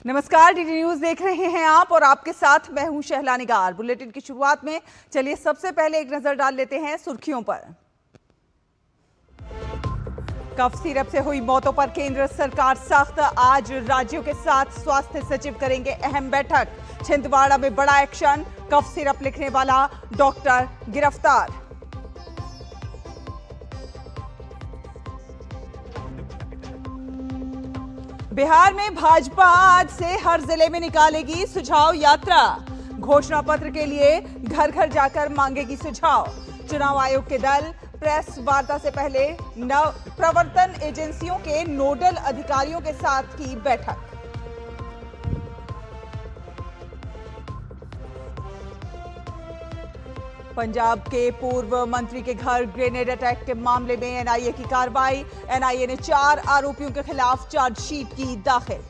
नमस्कार, DD news देख रहे हैं आप और आपके साथ मैं हूं शहला निगार। बुलेटिन की शुरुआत में चलिए सबसे पहले एक नजर डाल लेते हैं सुर्खियों पर। कफ सिरप से हुई मौतों पर केंद्र सरकार सख्त। आज राज्यों के साथ स्वास्थ्य सचिव करेंगे अहम बैठक। छिंदवाड़ा में बड़ा एक्शन, कफ सिरप लिखने वाला डॉक्टर गिरफ्तार। बिहार में भाजपा आज से हर जिले में निकालेगी सुझाव यात्रा। घोषणा पत्र के लिए घर घर जाकर मांगेगी सुझाव। चुनाव आयोग के दल प्रेस वार्ता से पहले प्रवर्तन एजेंसियों के नोडल अधिकारियों के साथ की बैठक। पंजाब के पूर्व मंत्री के घर ग्रेनेड अटैक के मामले में एनआईए की कार्रवाई। एनआईए ने 4 आरोपियों के खिलाफ चार्जशीट की दाखिल।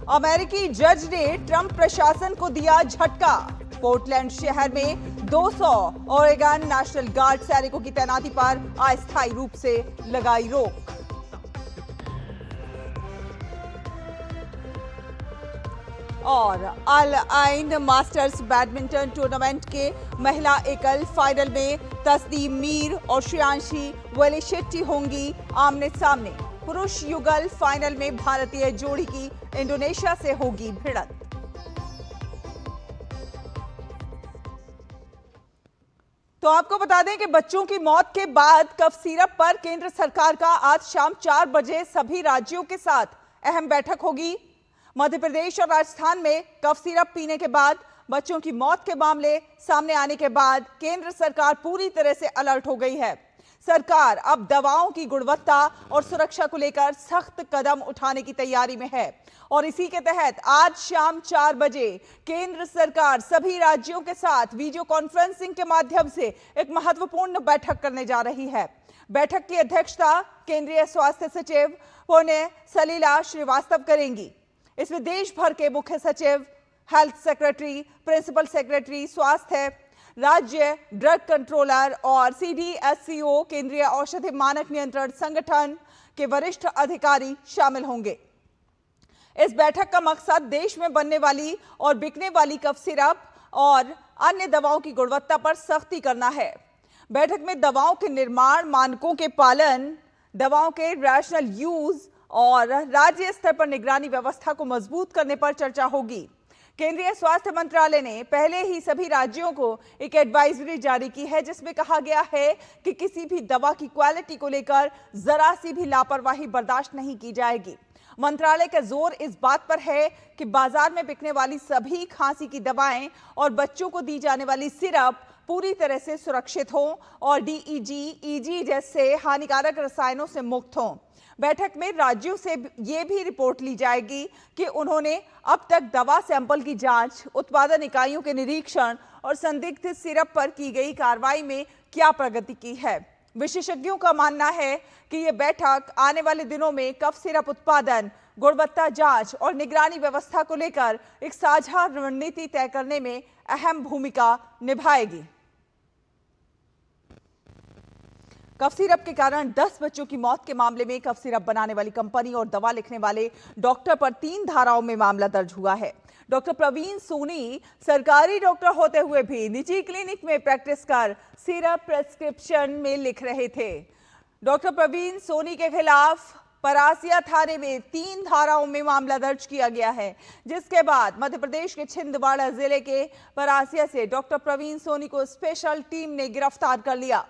अमेरिकी जज ने ट्रंप प्रशासन को दिया झटका। पोर्टलैंड शहर में 200 ओरेगन नेशनल गार्ड सैनिकों की तैनाती पर अस्थायी रूप से लगाई रोक। और अल आइन मास्टर्स बैडमिंटन टूर्नामेंट के महिला एकल फाइनल में तस्नीम मीर और श्रेयांशी वेलिशेट्टी होंगी आमने सामने। पुरुष युगल फाइनल में भारतीय जोड़ी की इंडोनेशिया से होगी भिड़ंत। तो आपको बता दें कि बच्चों की मौत के बाद कफ सिरप पर केंद्र सरकार का आज शाम 4 बजे सभी राज्यों के साथ अहम बैठक होगी। मध्य प्रदेश और राजस्थान में कफ सिरप पीने के बाद बच्चों की मौत के मामले सामने आने के बाद केंद्र सरकार पूरी तरह से अलर्ट हो गई है। सरकार अब दवाओं की गुणवत्ता और सुरक्षा को लेकर सख्त कदम उठाने की तैयारी में है और इसी के तहत आज शाम 4 बजे केंद्र सरकार सभी राज्यों के साथ वीडियो कॉन्फ्रेंसिंग के माध्यम से एक महत्वपूर्ण बैठक करने जा रही है। बैठक की अध्यक्षता केंद्रीय स्वास्थ्य सचिव पुण्य सलीला श्रीवास्तव करेंगी। इसमें देश भर के मुख्य सचिव, हेल्थ सेक्रेटरी, प्रिंसिपल सेक्रेटरी स्वास्थ्य, राज्य ड्रग कंट्रोलर और सीडीएससीओ केंद्रीय औषधि मानक नियंत्रण संगठन के वरिष्ठ अधिकारी शामिल होंगे। इस बैठक का मकसद देश में बनने वाली और बिकने वाली कफ सिरप और अन्य दवाओं की गुणवत्ता पर सख्ती करना है। बैठक में दवाओं के निर्माण मानकों के पालन, दवाओं के रैशनल यूज और राज्य स्तर पर निगरानी व्यवस्था को मजबूत करने पर चर्चा होगी। केंद्रीय स्वास्थ्य मंत्रालय ने पहले ही सभी राज्यों को एक एडवाइजरी जारी की है जिसमें कहा गया है कि किसी भी दवा की क्वालिटी को लेकर जरा सी भी लापरवाही बर्दाश्त नहीं की जाएगी। मंत्रालय का जोर इस बात पर है कि बाजार में बिकने वाली सभी खांसी की दवाएं और बच्चों को दी जाने वाली सिरप पूरी तरह से सुरक्षित हों और डीईजी, ईजी जैसे हानिकारक रसायनों से मुक्त हों। बैठक में राज्यों से ये भी रिपोर्ट ली जाएगी कि उन्होंने अब तक दवा सैंपल की जांच, उत्पादन इकाइयों के निरीक्षण और संदिग्ध सिरप पर की गई कार्रवाई में क्या प्रगति की है। विशेषज्ञों का मानना है कि ये बैठक आने वाले दिनों में कफ सिरप उत्पादन, गुणवत्ता जांच और निगरानी व्यवस्था को लेकर एक साझा रणनीति तय करने में अहम भूमिका निभाएगी। कफ सिरप के कारण 10 बच्चों की मौत के मामले में कफ सिरप बनाने वाली कंपनी और दवा लिखने वाले डॉक्टर पर 3 धाराओं में मामला दर्ज हुआ है। डॉक्टर प्रवीण सोनी सरकारी डॉक्टर होते हुए भी निजी क्लिनिक में प्रैक्टिस कर सिरप प्रेस्क्रिप्शन में लिख रहे थे। डॉक्टर प्रवीण सोनी के खिलाफ परासिया थाने में 3 धाराओं में मामला दर्ज किया गया है, जिसके बाद मध्य प्रदेश के छिंदवाड़ा जिले के परासिया से डॉक्टर प्रवीण सोनी को स्पेशल टीम ने गिरफ्तार कर लिया।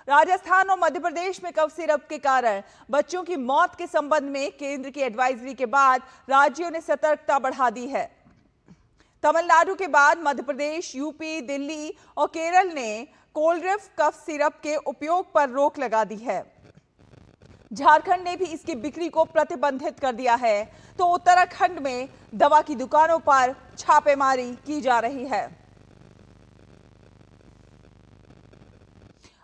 राजस्थान और मध्य प्रदेश में कफ सिरप के कारण बच्चों की मौत के संबंध में केंद्र की एडवाइजरी के बाद राज्यों ने सतर्कता बढ़ा दी है। तमिलनाडु के बाद मध्य प्रदेश, यूपी, दिल्ली और केरल ने कोलरिफ कफ सिरप के उपयोग पर रोक लगा दी है। झारखंड ने भी इसकी बिक्री को प्रतिबंधित कर दिया है, तो उत्तराखंड में दवा की दुकानों पर छापेमारी की जा रही है।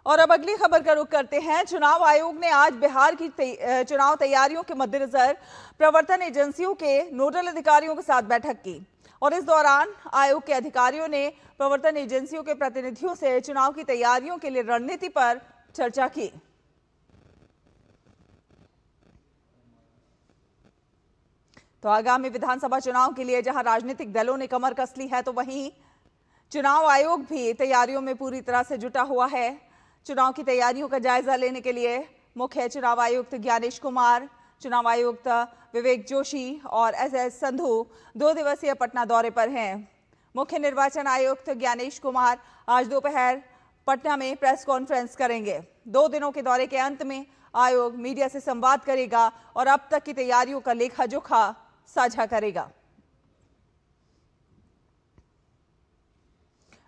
और अब अगली खबर का रुख करते हैं। चुनाव आयोग ने आज बिहार की चुनाव तैयारियों के मद्देनजर प्रवर्तन एजेंसियों के नोडल अधिकारियों के साथ बैठक की और इस दौरान आयोग के अधिकारियों ने प्रवर्तन एजेंसियों के प्रतिनिधियों से चुनाव की तैयारियों के लिए रणनीति पर चर्चा की। तो आगामी विधानसभा चुनाव के लिए जहां राजनीतिक दलों ने कमर कस ली है, तो वहीं चुनाव आयोग भी तैयारियों में पूरी तरह से जुटा हुआ है। चुनाव की तैयारियों का जायजा लेने के लिए मुख्य चुनाव आयुक्त ज्ञानेश कुमार, चुनाव आयुक्त विवेक जोशी और एसएस संधू 2 दिवसीय पटना दौरे पर हैं। मुख्य निर्वाचन आयुक्त ज्ञानेश कुमार आज दोपहर पटना में प्रेस कॉन्फ्रेंस करेंगे। 2 दिनों के दौरे के अंत में आयोग मीडिया से संवाद करेगा और अब तक की तैयारियों का लेखा जोखा साझा करेगा।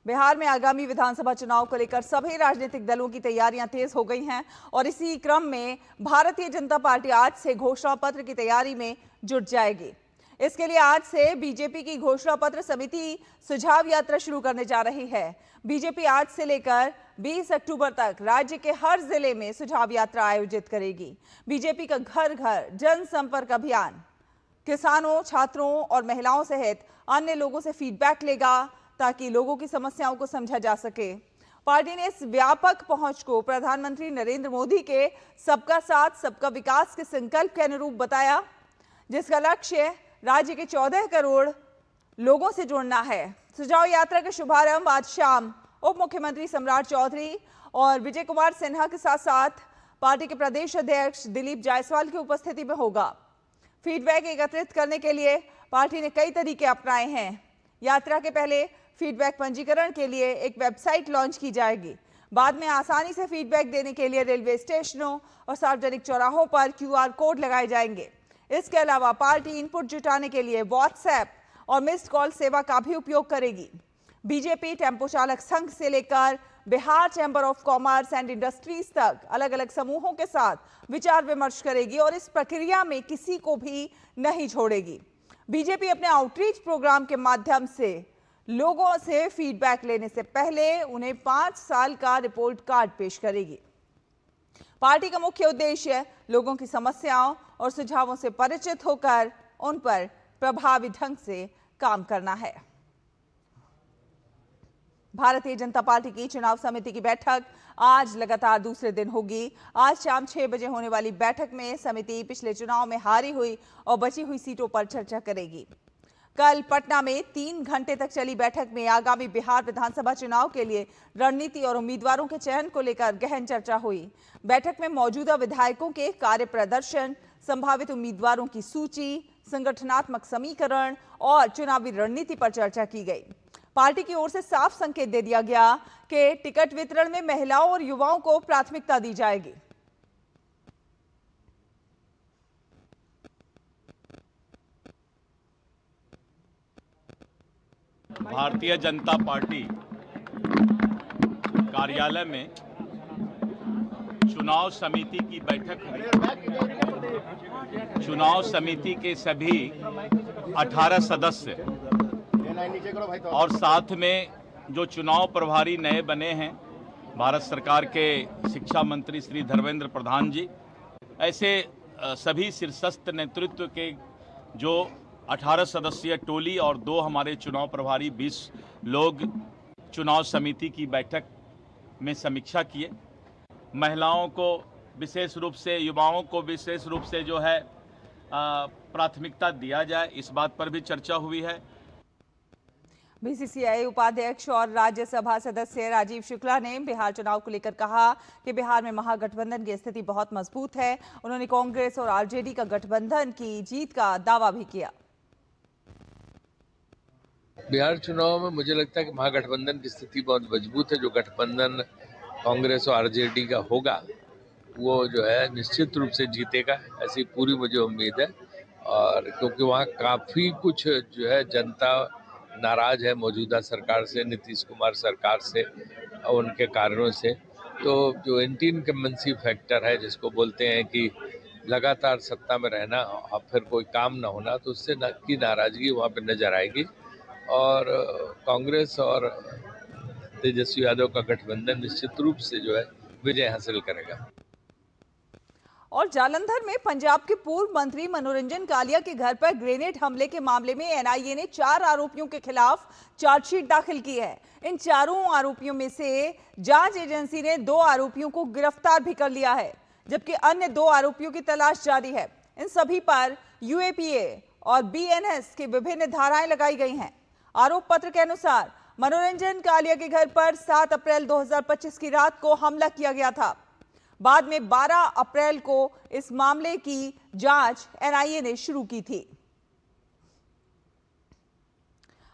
बिहार में आगामी विधानसभा चुनाव को लेकर सभी राजनीतिक दलों की तैयारियां तेज हो गई हैं और इसी क्रम में भारतीय जनता पार्टी आज से घोषणा पत्र की तैयारी में जुट जाएगी। इसके लिए आज से बीजेपी की घोषणा पत्र समिति सुझाव यात्रा शुरू करने जा रही है। बीजेपी आज से लेकर 20 अक्टूबर तक राज्य के हर जिले में सुझाव यात्रा आयोजित करेगी। बीजेपी का घर घर जनसंपर्क अभियान किसानों, छात्रों और महिलाओं सहित अन्य लोगों से फीडबैक लेगा ताकि लोगों की समस्याओं को समझा जा सके। पार्टी ने इस व्यापक पहुंच को प्रधानमंत्री नरेंद्र मोदी के सबका साथ सबका विकास के संकल्प के अनुरूप बताया, जिसका लक्ष्य राज्य के 14 करोड़ लोगों से जुड़ना है। सुझाव यात्रा का शुभारंभ आज शाम उप मुख्यमंत्री सम्राट चौधरी और विजय कुमार सिन्हा के साथ साथ पार्टी के प्रदेश अध्यक्ष दिलीप जायसवाल की उपस्थिति में होगा। फीडबैक एकत्रित करने के लिए पार्टी ने कई तरीके अपनाए हैं। यात्रा के पहले फीडबैक पंजीकरण के लिए एक वेबसाइट लॉन्च की जाएगी। बाद में आसानी से फीडबैक देने के लिए रेलवे स्टेशनों और सार्वजनिक चौराहों पर QR कोड लगाए जाएंगे। इसके अलावा पार्टी इनपुट जुटाने के लिए व्हाट्सएप और मिस्ड कॉल सेवा का भी उपयोग करेगी। बीजेपी टेम्पो चालक संघ से लेकर Bihar chamber of commerce and industries तक अलग अलग समूहों के साथ विचार विमर्श करेगी और इस प्रक्रिया में किसी को भी नहीं छोड़ेगी। बीजेपी अपने आउटरीच प्रोग्राम के माध्यम से लोगों से फीडबैक लेने से पहले उन्हें 5 साल का रिपोर्ट कार्ड पेश करेगी। पार्टी का मुख्य उद्देश्य लोगों की समस्याओं और सुझावों से परिचित होकर उन पर प्रभावी ढंग से काम करना है। भारतीय जनता पार्टी की चुनाव समिति की बैठक आज लगातार दूसरे दिन होगी। आज शाम 6 बजे होने वाली बैठक में समिति पिछले चुनाव में हारी हुई और बची हुई सीटों पर चर्चा करेगी। कल पटना में 3 घंटे तक चली बैठक में आगामी बिहार विधानसभा चुनाव के लिए रणनीति और उम्मीदवारों के चयन को लेकर गहन चर्चा हुई। बैठक में मौजूदा विधायकों के कार्य प्रदर्शन, संभावित उम्मीदवारों की सूची, संगठनात्मक समीकरण और चुनावी रणनीति पर चर्चा की गई। पार्टी की ओर से साफ संकेत दे दिया गया कि टिकट वितरण में महिलाओं और युवाओं को प्राथमिकता दी जाएगी। भारतीय जनता पार्टी कार्यालय में चुनाव समिति की बैठक हुई। चुनाव समिति के सभी 18 सदस्य और साथ में जो चुनाव प्रभारी नए बने हैं, भारत सरकार के शिक्षा मंत्री श्री धर्मेंद्र प्रधान जी, ऐसे सभी शीर्षस्थ नेतृत्व के जो 18 सदस्यीय टोली और 2 हमारे चुनाव प्रभारी 20 लोग चुनाव समिति की बैठक में समीक्षा किए। महिलाओं को विशेष रूप से, युवाओं को विशेष रूप से जो है प्राथमिकता दिया जाए, इस बात पर भी चर्चा हुई है। बीसीसीआई उपाध्यक्ष और राज्यसभा सदस्य राजीव शुक्ला ने बिहार चुनाव को लेकर कहा कि बिहार में महागठबंधन की स्थिति बहुत मजबूत है। उन्होंने कांग्रेस और आरजेडी का गठबंधन की जीत का दावा भी किया। बिहार चुनाव में मुझे लगता है कि महागठबंधन की स्थिति बहुत मजबूत है। जो गठबंधन कांग्रेस और आरजेडी का होगा वो जो है निश्चित रूप से जीतेगा, ऐसी पूरी मुझे उम्मीद है। और क्योंकि वहाँ काफ़ी कुछ जो है जनता नाराज है मौजूदा सरकार से, नीतीश कुमार सरकार से और उनके कारणों से। तो जो एंटी इनकम्बेंसी फैक्टर है, जिसको बोलते हैं कि लगातार सत्ता में रहना और फिर कोई काम ना होना, तो उससे की नाराजगी वहाँ पे नजर आएगी। और कांग्रेस और तेजस्वी यादव का गठबंधन निश्चित रूप से जो है विजय हासिल करेगा। और जालंधर में पंजाब के पूर्व मंत्री मनोरंजन कालिया के घर पर ग्रेनेड हमले के मामले में एनआईए ने 4 आरोपियों के खिलाफ चार्जशीट दाखिल की है। इन चारों आरोपियों में से जांच एजेंसी ने 2 आरोपियों को गिरफ्तार भी कर लिया है, जबकि अन्य 2 आरोपियों की तलाश जारी है। इन सभी पर यूएपीए और बीएनएस की विभिन्न धाराएं लगाई गई हैं। आरोप पत्र के अनुसार मनोरंजन कालिया के घर पर 7 अप्रैल 2025 की रात को हमला किया गया था। बाद में 12 अप्रैल को इस मामले की जांच एनआईए ने शुरू की थी।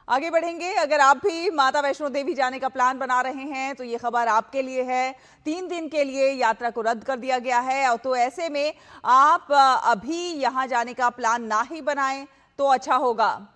आगे बढ़ेंगे। अगर आप भी माता वैष्णो देवी जाने का प्लान बना रहे हैं तो ये खबर आपके लिए है। 3 दिन के लिए यात्रा को रद्द कर दिया गया है और तो ऐसे में आप अभी यहां जाने का प्लान ना ही बनाएं तो अच्छा होगा।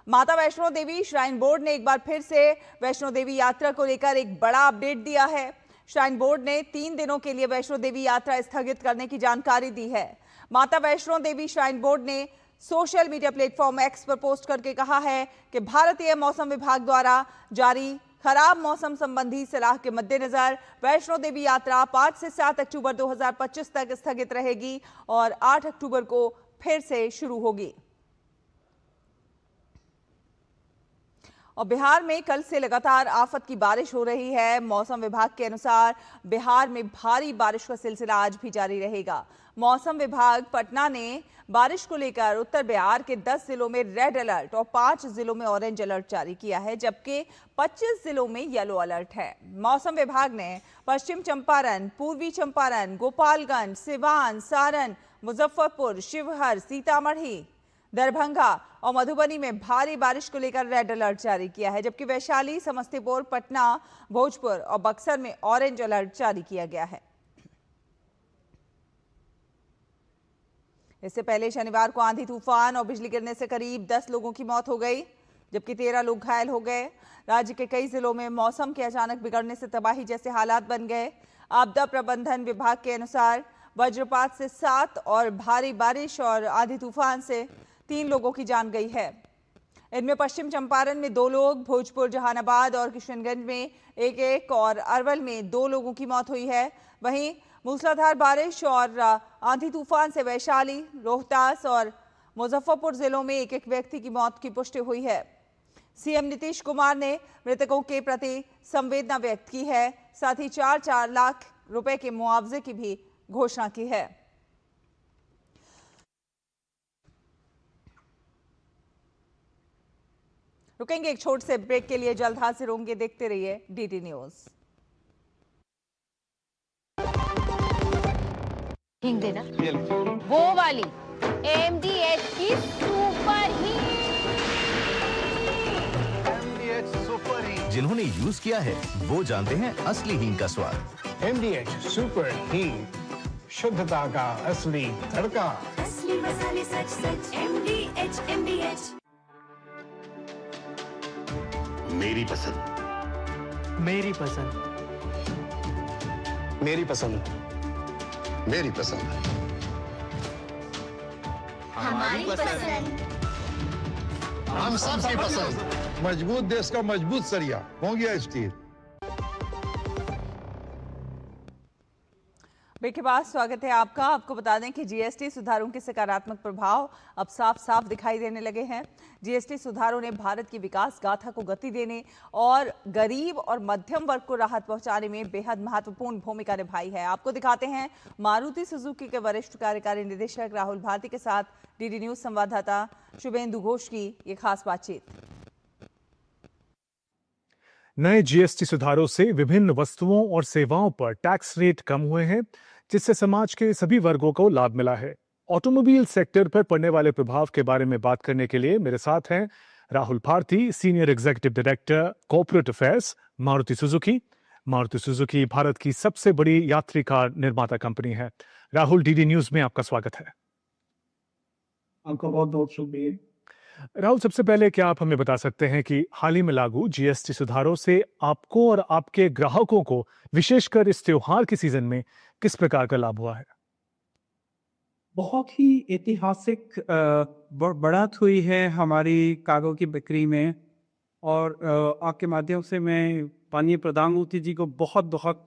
माता वैष्णो देवी श्राइन बोर्ड ने एक बार फिर से वैष्णो देवी यात्रा को लेकर एक बड़ा अपडेट दिया है। श्राइन बोर्ड ने 3 दिनों के लिए वैष्णो देवी यात्रा स्थगित करने की जानकारी दी है। माता वैष्णो देवी श्राइन बोर्ड ने सोशल मीडिया प्लेटफॉर्म एक्स पर पोस्ट करके कहा है कि भारतीय मौसम विभाग द्वारा जारी खराब मौसम संबंधी सलाह के मद्देनजर वैष्णो देवी यात्रा 5 से 7 अक्टूबर 2025 तक स्थगित रहेगी और 8 अक्टूबर को फिर से शुरू होगी। और बिहार में कल से लगातार आफत की बारिश हो रही है। मौसम विभाग के अनुसार बिहार में भारी बारिश का सिलसिला आज भी जारी रहेगा। मौसम विभाग पटना ने बारिश को लेकर उत्तर बिहार के 10 जिलों में रेड अलर्ट और 5 जिलों में ऑरेंज अलर्ट जारी किया है, जबकि 25 जिलों में येलो अलर्ट है। मौसम विभाग ने पश्चिम चंपारण, पूर्वी चंपारण, गोपालगंज, सिवान, सारण, मुजफ्फरपुर, शिवहर, सीतामढ़ी, दरभंगा और मधुबनी में भारी बारिश को लेकर रेड अलर्ट जारी किया है, जबकि वैशाली, समस्तीपुर, पटना, भोजपुर और बक्सर में ऑरेंज अलर्ट जारी किया गया है। इससे पहले शनिवार को आंधी तूफान और बिजली गिरने से करीब 10 लोगों की मौत हो गई, जबकि 13 लोग घायल हो गए। राज्य के कई जिलों में मौसम के अचानक बिगड़ने से तबाही जैसे हालात बन गए। आपदा प्रबंधन विभाग के अनुसार वज्रपात से 7 और भारी बारिश और आंधी तूफान से 3 लोगों की जान गई है। इनमें पश्चिम चंपारण में 2 लोग, भोजपुर, जहानाबाद और किशनगंज में 1-1 और अरवल में 2 लोगों की मौत हुई है। वहीं मूसलाधार बारिश और आंधी तूफान से वैशाली, रोहतास और मुजफ्फरपुर जिलों में 1-1 व्यक्ति की मौत की पुष्टि हुई है। सीएम नीतीश कुमार ने मृतकों के प्रति संवेदना व्यक्त की है, साथ ही 4-4 लाख रुपए के मुआवजे की भी घोषणा की है। रुकेंगे एक छोटे से ब्रेक के लिए, जल्द हाजिर होंगे। देखते रहिए डीडी न्यूज। हिंग देना वो वाली MDH की सुपर हींग। जिन्होंने यूज किया है वो जानते हैं असली हींग का स्वाद। MDH सुपर हींग, शुद्धता का असली तड़का। असली मसाले सच सच MDH। मेरी पसंद, मेरी पसंद, मेरी पसंद, मेरी पसंद, हमारी पसंद। हम सबकी पसंद। मजबूत देश का मजबूत सरिया हो गया स्टील। ब्रेक के बाद स्वागत है आपका। आपको बता दें कि जीएसटी सुधारों के सकारात्मक प्रभाव अब साफ साफ दिखाई देने लगे हैं। जीएसटी सुधारों ने भारत की विकास गाथा को गति देने और गरीब और मध्यम वर्ग को राहत पहुंचाने में बेहद महत्वपूर्ण भूमिका निभाई है। आपको दिखाते हैं मारुति सुजुकी के वरिष्ठ कार्यकारी निदेशक राहुल भारती के साथ डीडी न्यूज संवाददाता शुभेंदु घोष की ये खास बातचीत। नए जीएसटी सुधारों से विभिन्न वस्तुओं और सेवाओं पर टैक्स रेट कम हुए हैं, जिससे समाज के सभी वर्गों को लाभ मिला है। ऑटोमोबाइल सेक्टर पर पड़ने वाले प्रभाव के बारे में बात करने के लिए मेरे साथ हैं Rahul Bharti, senior executive director corporate affairs, Maruti Suzuki. Maruti Suzuki Bharat की सबसे बड़ी यात्री कार निर्माता कंपनी है। राहुल, डीडी न्यूज में आपका स्वागत है। आपका बहुत बहुत शुक्रिया। राहुल, सबसे पहले क्या आप हमें बता सकते हैं कि हाल ही में लागू जीएसटी सुधारों से आपको और आपके ग्राहकों को विशेषकर इस त्योहार के सीजन में किस प्रकार का लाभ हुआ है? बहुत ही ऐतिहासिक बढ़त हुई है हमारी कारों की बिक्री में और आपके माध्यम से मैं माननीय प्रधानमंत्री जी को बहुत बहुत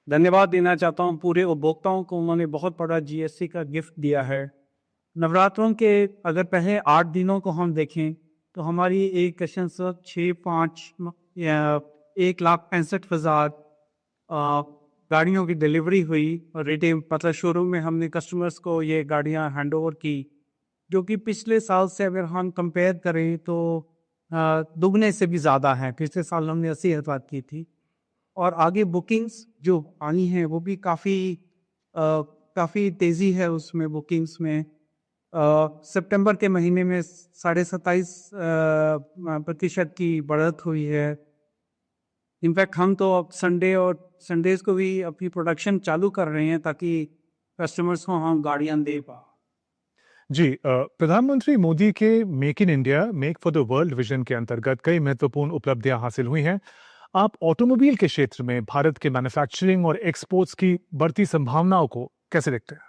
धन्यवाद देना चाहता हूं। पूरे उपभोक्ताओं को उन्होंने बहुत बड़ा जीएसटी का गिफ्ट दिया है। नवरात्रों के अगर पहले 8 दिनों को हम देखें तो हमारी एक 1,65,000 गाड़ियों की डिलीवरी हुई और रिटेल मतलब शोरूम में हमने कस्टमर्स को ये गाड़ियां हैंड ओवर की जो कि पिछले साल से अगर हम कंपेयर करें तो दुगने से भी ज़्यादा है। पिछले साल हमने 80,000 की थी और आगे बुकिंग्स जो आई हैं वो भी काफ़ी तेज़ी है उसमें बुकिंग्स में। सितंबर के महीने में 27.5% की बढ़त हुई है। इनफैक्ट हम तो अब संडे और संडेज़ को भी अपनी प्रोडक्शन चालू कर रहे हैं ताकि कस्टमर्स को हम गाड़ियाँ दे पाएं। जी, प्रधानमंत्री मोदी के make in India make for the world vision के अंतर्गत कई महत्वपूर्ण उपलब्धियां हासिल हुई हैं। आप ऑटोमोबाइल के क्षेत्र में भारत के मैन्युफैक्चरिंग और एक्सपोर्ट्स की बढ़ती संभावनाओं को कैसे देखते हैं?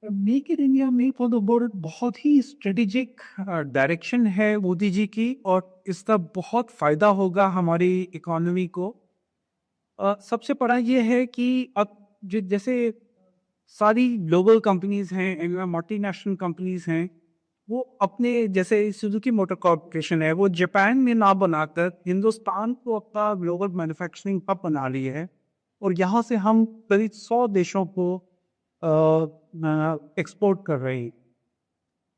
Make in India make for the world बहुत ही स्ट्रेटेजिक डायरेक्शन है मोदी जी की और इसका बहुत फ़ायदा होगा हमारी इकोनॉमी को। सबसे बड़ा ये है कि अब जैसे सारी ग्लोबल कंपनीज हैं, मल्टीनेशनल कंपनीज हैं, वो अपने जैसे सुजुकी मोटर कॉर्पोरेशन है, वो जापान में ना बनाकर हिंदुस्तान को अपना ग्लोबल मैन्युफैक्चरिंग हब बना रही है और यहाँ से हम करीब 100 देशों को एक्सपोर्ट कर रहे हैं।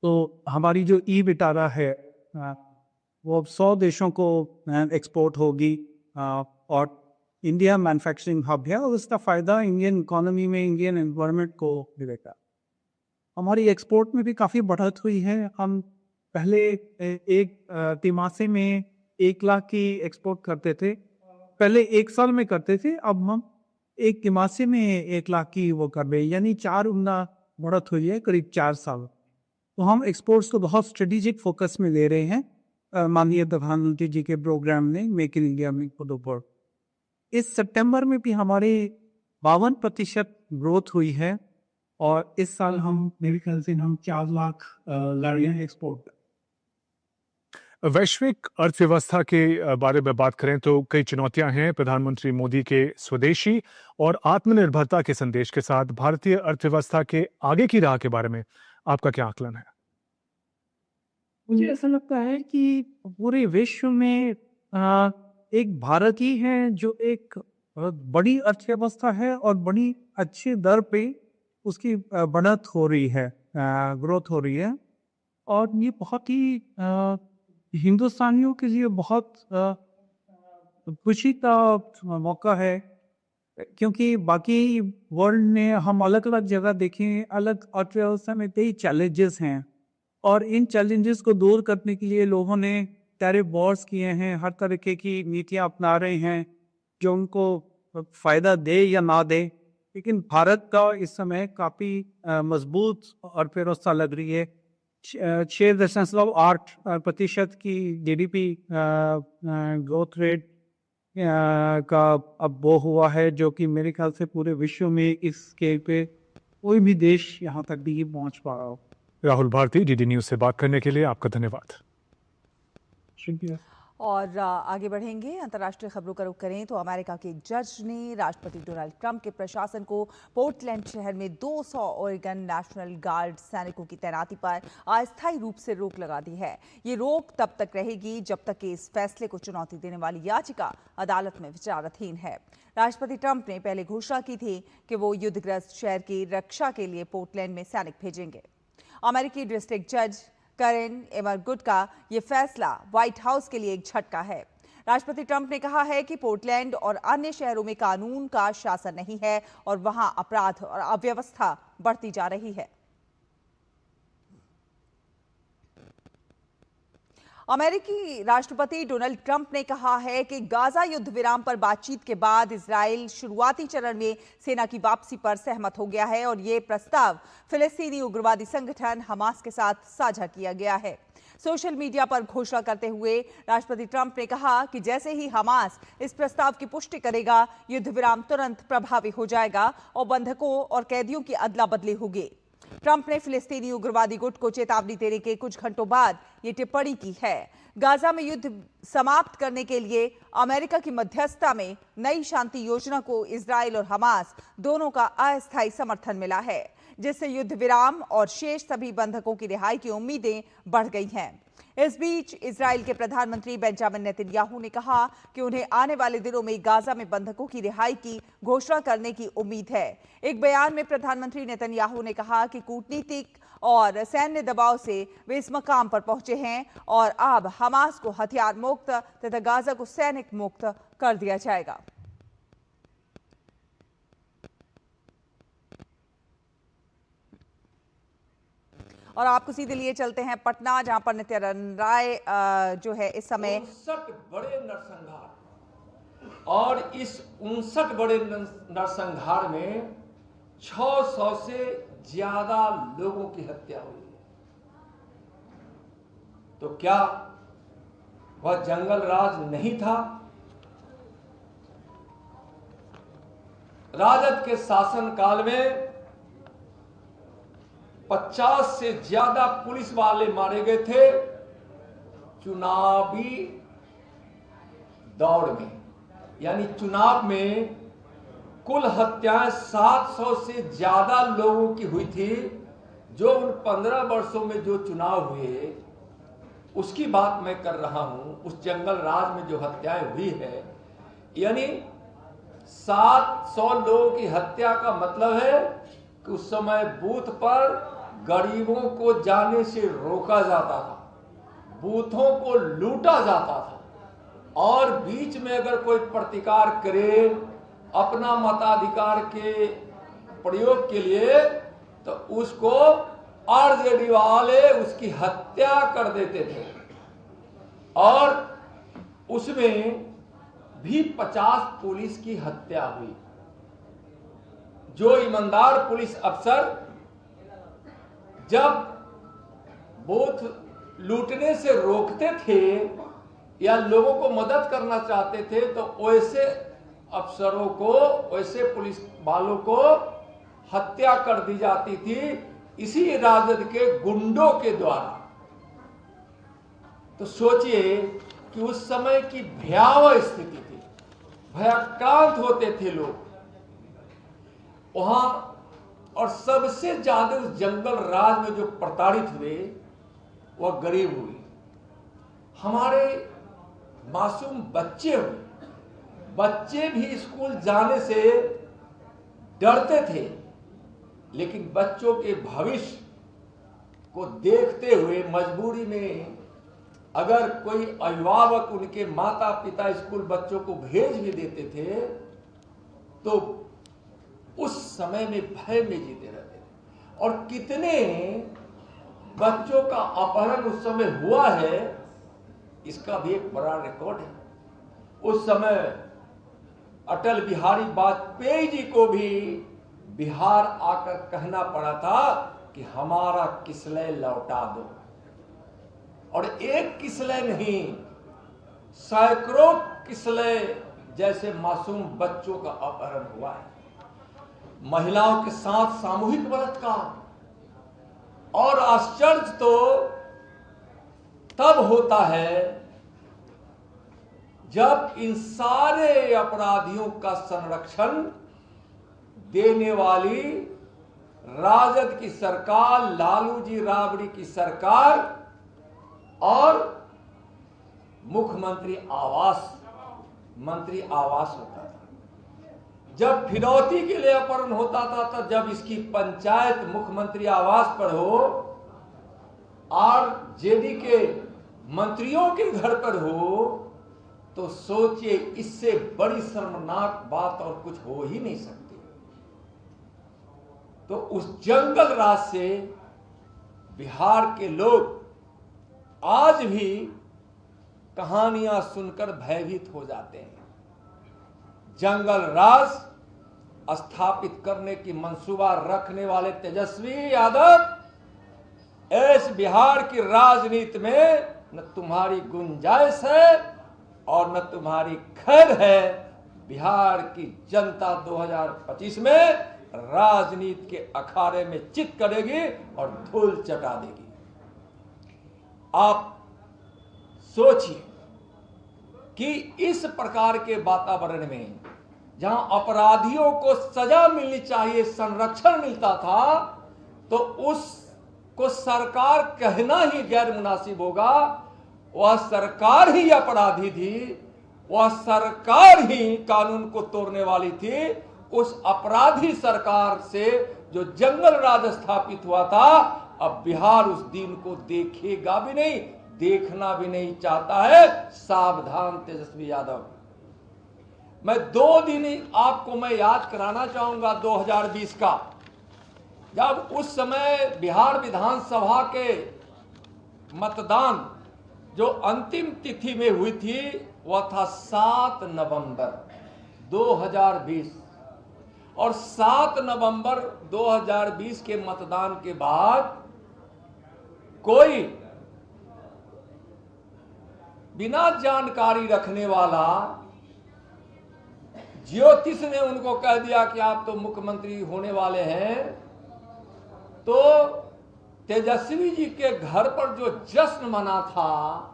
तो हमारी जो ई विटारा है वो अब 100 देशों को एक्सपोर्ट होगी और इंडिया मैन्युफैक्चरिंग हब है और उसका फ़ायदा इंडियन इकोनॉमी में, इंडियन एनवायरनमेंट को मिलेगा। हमारी एक्सपोर्ट में भी काफ़ी बढ़त हुई है। हम पहले एक तिमाही में 1 लाख की एक्सपोर्ट करते थे, पहले 1 साल में करते थे, अब हम एक तिमाही में 1 लाख की वो कर रहे हैं, यानी 4 गुना बढ़त हुई है करीब 4 साल। तो हम एक्सपोर्ट्स को बहुत स्ट्रेटेजिक फोकस में ले रहे हैं माननीय प्रधानमंत्री जी के प्रोग्राम में make in India make for the world. इस सितंबर में भी हमारे 52% ग्रोथ हुई है और इस साल हम मेरे ख्याल से हम 4 लाख गाड़ियाँ एक्सपोर्ट। वैश्विक अर्थव्यवस्था के बारे में बात करें तो कई चुनौतियां हैं। प्रधानमंत्री मोदी के स्वदेशी और आत्मनिर्भरता के संदेश के साथ भारतीय अर्थव्यवस्था के आगे की राह के बारे में आपका क्या आकलन है? मुझे ऐसा लगता है कि पूरे विश्व में एक भारत ही है जो एक बड़ी अर्थव्यवस्था है और बड़ी अच्छी दर पे उसकी बढ़त हो रही है, ग्रोथ हो रही है और ये बहुत ही हिंदुस्तानियों के लिए बहुत खुशी का मौका है क्योंकि बाकी वर्ल्ड में हम अलग अलग जगह देखें, अलग अर्थव्यवस्था में कई चैलेंजेस हैं और इन चैलेंजेस को दूर करने के लिए लोगों ने टैरिफ वॉर्स किए हैं, हर तरीके की नीतियां अपना रहे हैं जो उनको फ़ायदा दे या ना दे। लेकिन भारत का इस समय काफ़ी मजबूत अर्थव्यवस्था लग रही है। 6.8% की GDP ग्रोथ रेट का अब वो हुआ है जो कि मेरे ख्याल से पूरे विश्व में इस स्केल पे कोई भी देश यहाँ तक भी पहुँच पा रहा हो। राहुल भारती, DD न्यूज़ से बात करने के लिए आपका धन्यवाद। शुक्रिया। और आगे बढ़ेंगे, अंतर्राष्ट्रीय खबरों का रुख करें तो अमेरिका के जज ने राष्ट्रपति डोनाल्ड ट्रंप के प्रशासन को पोर्टलैंड शहर में 200 ओरेगन नेशनल गार्ड सैनिकों की तैनाती पर अस्थायी रूप से रोक लगा दी है। ये रोक तब तक रहेगी जब तक कि इस फैसले को चुनौती देने वाली याचिका अदालत में विचाराधीन है। राष्ट्रपति ट्रंप ने पहले घोषणा की थी कि वो युद्धग्रस्त शहर की रक्षा के लिए पोर्टलैंड में सैनिक भेजेंगे। अमेरिकी डिस्ट्रिक्ट जज कैरेन एमरगुड का ये फैसला व्हाइट हाउस के लिए एक झटका है। राष्ट्रपति ट्रंप ने कहा है कि पोर्टलैंड और अन्य शहरों में कानून का शासन नहीं है और वहां अपराध और अव्यवस्था बढ़ती जा रही है। अमेरिकी राष्ट्रपति डोनाल्ड ट्रंप ने कहा है कि गाजा युद्ध विराम पर बातचीत के बाद इजराइल शुरुआती चरण में सेना की वापसी पर सहमत हो गया है और ये प्रस्ताव फिलिस्तीनी उग्रवादी संगठन हमास के साथ साझा किया गया है। सोशल मीडिया पर घोषणा करते हुए राष्ट्रपति ट्रंप ने कहा कि जैसे ही हमास इस प्रस्ताव की पुष्टि करेगा, युद्ध विराम तुरंत प्रभावी हो जाएगा और बंधकों और कैदियों की अदला बदली होगी। ट्रंप ने फिलिस्तीनी उग्रवादी गुट को चेतावनी देने के कुछ घंटों बाद ये टिप्पणी की है। गाजा में युद्ध समाप्त करने के लिए अमेरिका की मध्यस्थता में नई शांति योजना को इजराइल और हमास दोनों का अस्थायी समर्थन मिला है, जिससे युद्ध विराम और शेष सभी बंधकों की रिहाई की उम्मीदें बढ़ गई हैं। इस बीच इजराइल के प्रधानमंत्री बेंजामिन नेतन्याहू ने कहा कि उन्हें आने वाले दिनों में गाजा में बंधकों की रिहाई की घोषणा करने की उम्मीद है। एक बयान में प्रधानमंत्री नेतन्याहू ने कहा कि कूटनीतिक और सैन्य दबाव से वे इस मकाम पर पहुंचे हैं और अब हमास को हथियार मुक्त तथा गाजा को सैनिक मुक्त कर दिया जाएगा। और आपको सीधे लिए चलते हैं पटना, जहां पर नित्यानंद राय जो है इस समय 59 बड़े नरसंहार, और इस 59 बड़े नरसंहार में 600 से ज्यादा लोगों की हत्या हुई है। तो क्या वह जंगल राज नहीं था? राजद के शासन काल में 50 से ज्यादा पुलिस वाले मारे गए थे चुनावी दौड़ में, यानी चुनाव में कुल हत्याएं 700 से ज्यादा लोगों की हुई थी। जो उन 15 वर्षों में जो चुनाव हुए उसकी बात मैं कर रहा हूं। उस जंगल राज में जो हत्याएं हुई है, यानी 700 लोगों की हत्या का मतलब है कि उस समय बूथ पर गरीबों को जाने से रोका जाता था, बूथों को लूटा जाता था, और बीच में अगर कोई प्रतिकार करे अपना मताधिकार के प्रयोग के लिए तो उसको आरजेडी वाले उसकी हत्या कर देते थे। और उसमें भी 50 पुलिस की हत्या हुई। जो ईमानदार पुलिस अफसर जब बूथ लूटने से रोकते थे या लोगों को मदद करना चाहते थे तो वैसे अफसरों को, वैसे पुलिस वालों को हत्या कर दी जाती थी इसी राजद के गुंडों के द्वारा। तो सोचिए कि उस समय की भयावह स्थिति थी, भयाक्रांत होते थे लोग वहां। और सबसे ज्यादा उस जंगल राज में जो प्रताड़ित हुए वह गरीब हुए, हमारे मासूम बच्चे हुए। बच्चे भी स्कूल जाने से डरते थे, लेकिन बच्चों के भविष्य को देखते हुए मजबूरी में अगर कोई अभिभावक उनके माता पिता स्कूल बच्चों को भेज भी देते थे तो उस समय में भय में जीते रहते थे। और कितने बच्चों का अपहरण उस समय हुआ है इसका भी एक बड़ा रिकॉर्ड है। उस समय अटल बिहारी वाजपेयी जी को भी बिहार आकर कहना पड़ा था कि हमारा किसलय लौटा दो, और एक किसलय नहीं सैकड़ों किसलय जैसे मासूम बच्चों का अपहरण हुआ है। महिलाओं के साथ सामूहिक बलात्कार, और आश्चर्य तो तब होता है जब इन सारे अपराधियों का संरक्षण देने वाली राजद की सरकार, लालू जी राबड़ी की सरकार और मुख्यमंत्री मंत्री आवास होता था। जब फिरौती के लिए अपहरण होता था तो जब इसकी पंचायत मुख्यमंत्री आवास पर हो और जेडी के मंत्रियों के घर पर हो तो सोचिए इससे बड़ी शर्मनाक बात और कुछ हो ही नहीं सकती। तो उस जंगल राज से बिहार के लोग आज भी कहानियां सुनकर भयभीत हो जाते हैं। जंगल राज स्थापित करने की मंसूबा रखने वाले तेजस्वी यादव इस बिहार की राजनीति में न तुम्हारी गुंजाइश है और न तुम्हारी खैर है। बिहार की जनता 2025 में राजनीति के अखाड़े में चित करेगी और धूल चटा देगी। आप सोचिए कि इस प्रकार के वातावरण में जहां अपराधियों को सजा मिलनी चाहिए, संरक्षण मिलता था, तो उसको सरकार कहना ही गैर मुनासिब होगा वह सरकार ही अपराधी थी, वह सरकार ही कानून को तोड़ने वाली थी। उस अपराधी सरकार से जो जंगल राज स्थापित हुआ था, अब बिहार उस दिन को देखेगा भी नहीं, देखना भी नहीं चाहता है। सावधान तेजस्वी यादव। मैं 2 दिन आपको मैं याद कराना चाहूंगा 2020 का, जब उस समय बिहार विधानसभा के मतदान जो अंतिम तिथि में हुई थी वह था 7 नवंबर 2020। और 7 नवंबर 2020 के मतदान के बाद कोई बिना जानकारी रखने वाला ज्योतिष ने उनको कह दिया कि आप तो मुख्यमंत्री होने वाले हैं। तो तेजस्वी जी के घर पर जो जश्न मना था,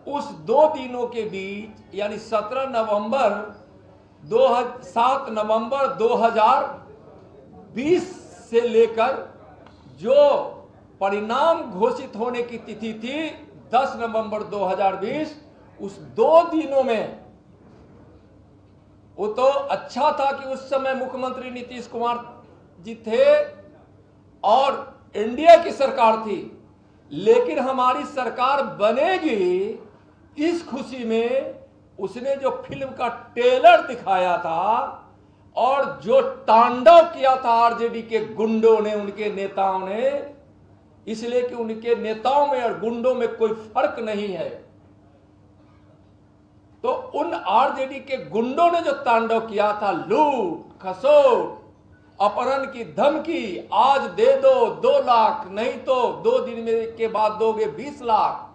उस 2 दिनों के बीच यानी 7 नवंबर 2020 से लेकर जो परिणाम घोषित होने की तिथि थी 10 नवंबर 2020, उस 2 दिनों में वो तो अच्छा था कि उस समय मुख्यमंत्री नीतीश कुमार जी थे और एनडीए की सरकार थी, लेकिन हमारी सरकार बनेगी इस खुशी में उसने जो फिल्म का ट्रेलर दिखाया था और जो तांडव किया था आरजेडी के गुंडों ने, उनके नेताओं ने, इसलिए कि उनके नेताओं में और गुंडों में कोई फर्क नहीं है। तो उन आरजेडी के गुंडों ने जो तांडव किया था, लूट खसोट अपहरण की धमकी, आज दे दो 2 लाख, नहीं तो 2 दिन में के बाद दोगे 20 लाख।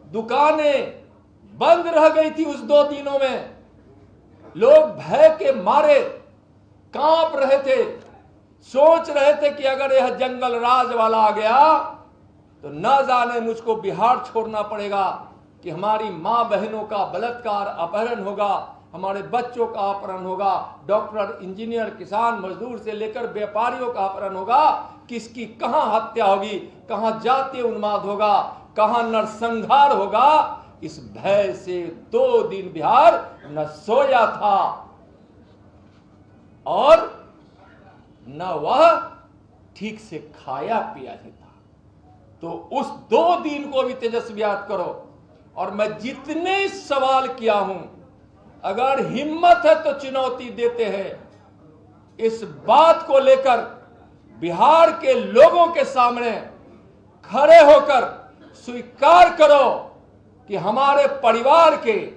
दुकानें बंद रह गई थी उस 2 दिनों में, लोग भय के मारे कांप रहे थे, सोच रहे थे कि अगर यह जंगल राज वाला आ गया तो न जाने मुझको बिहार छोड़ना पड़ेगा, कि हमारी मां बहनों का बलात्कार अपहरण होगा, हमारे बच्चों का अपहरण होगा, डॉक्टर इंजीनियर किसान मजदूर से लेकर व्यापारियों का अपहरण होगा, किसकी कहां हत्या होगी, कहां जातीय उन्माद होगा, कहां नरसंहार होगा। इस भय से 2 दिन बिहार न सोया था और न वह ठीक से खाया पिया ही था। तो उस 2 दिन को भी तेजस्वी याद करो। और मैं जितने सवाल किया हूं, अगर हिम्मत है तो चुनौती देते हैं। इस बात को लेकर बिहार के लोगों के सामने खड़े होकर स्वीकार करो कि हमारे परिवार के,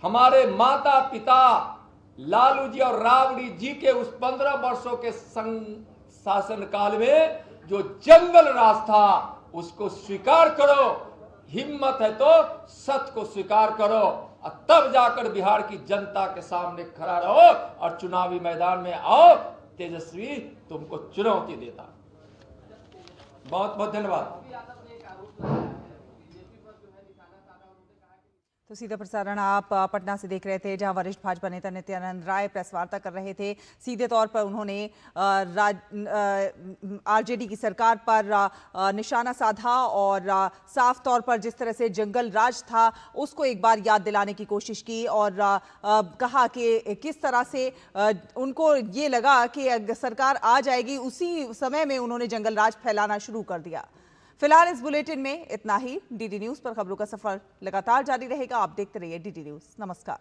हमारे माता पिता लालू जी और राबड़ी जी के उस 15 वर्षों के शासन काल में जो जंगल राज था, उसको स्वीकार करो। हिम्मत है तो सत्य को स्वीकार करो और तब जाकर बिहार की जनता के सामने खड़ा रहो और चुनावी मैदान में आओ। तेजस्वी तुमको चुनौती देता। बहुत बहुत धन्यवाद। तो सीधा प्रसारण आप पटना से देख रहे थे, जहां वरिष्ठ भाजपा नेता नित्यानंद राय प्रेस वार्ता कर रहे थे। सीधे तौर पर उन्होंने आरजेडी की सरकार पर निशाना साधा और साफ तौर पर जिस तरह से जंगल राज था उसको एक बार याद दिलाने की कोशिश की और कहा कि किस तरह से उनको ये लगा कि सरकार आ जाएगी, उसी समय में उन्होंने जंगल राज फैलाना शुरू कर दिया। फिलहाल इस बुलेटिन में इतना ही। डीडी न्यूज पर खबरों का सफर लगातार जारी रहेगा। आप देखते रहिए डीडी न्यूज। नमस्कार।